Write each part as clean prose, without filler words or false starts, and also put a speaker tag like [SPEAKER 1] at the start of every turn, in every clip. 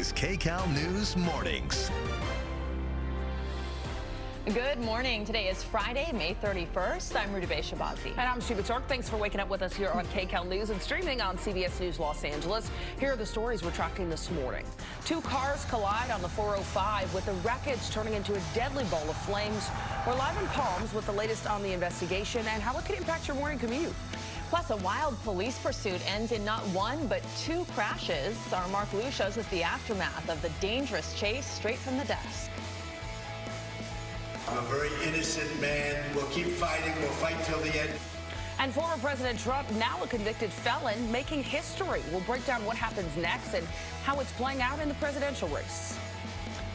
[SPEAKER 1] is KCAL News Mornings.
[SPEAKER 2] Good morning. Today is Friday, May 31st. I'm Rudy Shabazi.
[SPEAKER 3] And I'm Shiva Turk. Thanks for waking up with us here on KCAL News and streaming on CBS News Los Angeles. Here are the stories we're tracking this morning. Two cars collide on the 405 with the wreckage turning into a deadly ball of flames. We're live in Palms with the latest on the investigation and how it could impact your morning commute.
[SPEAKER 2] Plus, a wild police pursuit ends in not one, but two crashes. Our Mark Liu shows us the aftermath of the dangerous chase straight from the desk.
[SPEAKER 4] I'm a very innocent man. We'll keep fighting. We'll fight till the end.
[SPEAKER 3] And former President Trump, now a convicted felon, making history. We'll break down what happens next and how it's playing out in the presidential race.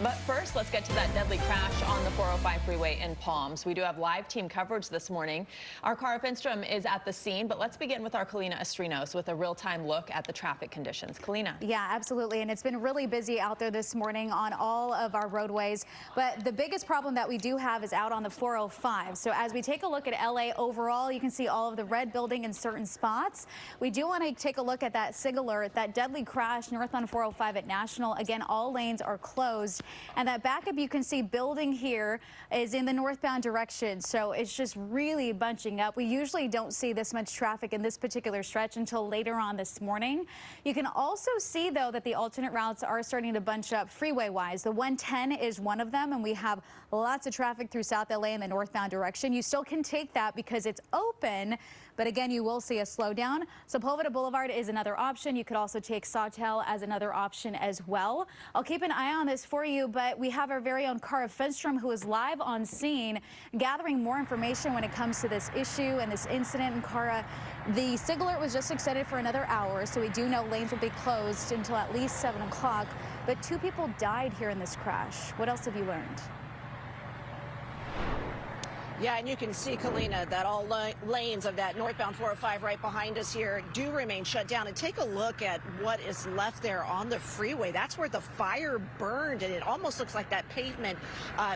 [SPEAKER 2] But first, let's get to that deadly crash on the 405 freeway in Palms. We do have live team coverage this morning. Our Cara Finstrom is at the scene, but let's begin with our Kalina Estrinos with a real-time look at the traffic conditions. Kalina.
[SPEAKER 5] Yeah, absolutely. And it's been really busy out there this morning on all of our roadways. But the biggest problem that we do have is out on the 405. So as we take a look at LA overall, you can see all of the red building in certain spots. We do want to take a look at that SIG alert, that deadly crash north on 405 at National. Again, all lanes are closed. And that backup you can see building here is in the northbound direction. So it's just really bunching up. We usually don't see this much traffic in this particular stretch until later on this morning. You can also see, though, that the alternate routes are starting to bunch up freeway-wise. The 110 is one of them, and we have lots of traffic through South LA in the northbound direction. You still can take that because it's open, but again, you will see a slowdown. Sepulveda Boulevard is another option. You could also take Sawtelle as another option as well. I'll keep an eye on this for you, but we have our very own Cara Finstrom, who is live on scene, gathering more information when it comes to this issue and this incident. And Cara, the SIG alert was just extended for another hour, so we do know lanes will be closed until at least 7 o'clock. But 2 people died here in this crash. What else have you learned?
[SPEAKER 6] Yeah, and you can see, Kalina, that all lanes of that northbound 405 right behind us here do remain shut down. And take a look at what is left there on the freeway. That's where the fire burned, and it almost looks like that pavement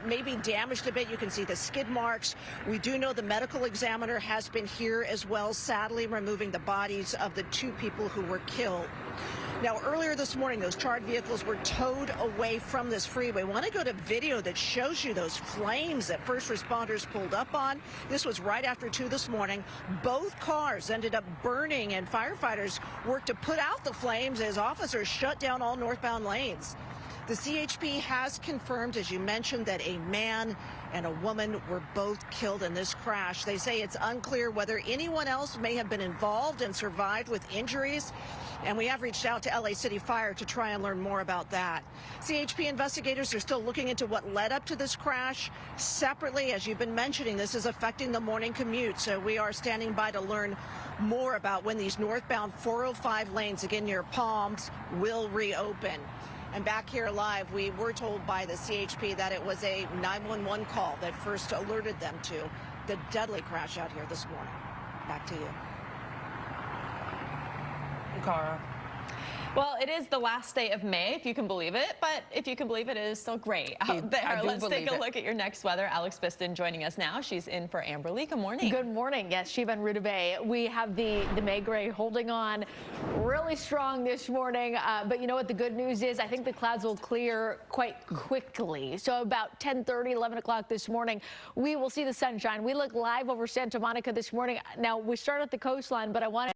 [SPEAKER 6] may be damaged a bit. You can see the skid marks. We do know the medical examiner has been here as well, sadly removing the bodies of the 2 people who were killed. Now, earlier this morning, those charred vehicles were towed away from this freeway. Want to go to video that shows you those flames that first responders pulled up on. This was right after 2 this morning. Both cars ended up burning, and firefighters worked to put out the flames as officers shut down all northbound lanes. The CHP has confirmed, as you mentioned, that a man and a woman were both killed in this crash. They say it's unclear whether anyone else may have been involved and survived with injuries. And we have reached out to LA City Fire to try and learn more about that. CHP investigators are still looking into what led up to this crash. Separately, as you've been mentioning, this is affecting the morning commute. So we are standing by to learn more about when these northbound 405 lanes, again near Palms, will reopen. And back here live, we were told by the CHP that it was a 911 call that first alerted them to the deadly crash out here this morning. Back to you.
[SPEAKER 3] Cara.
[SPEAKER 2] Well, it is the last day of May, if you can believe it, but if you can believe it, it is still great out there. Let's take a look at your next weather. Alex Biston joining us now. She's in for Amber Lee. Good morning.
[SPEAKER 7] Good morning. Yes, Shiva and Ruta Bay. We have the May Gray holding on really strong this morning. But you know what the good news is? I think the clouds will clear quite quickly. So about 10:30, 11 o'clock this morning, we will see the sunshine. We look live over Santa Monica this morning. Now, we start at the coastline, but I want to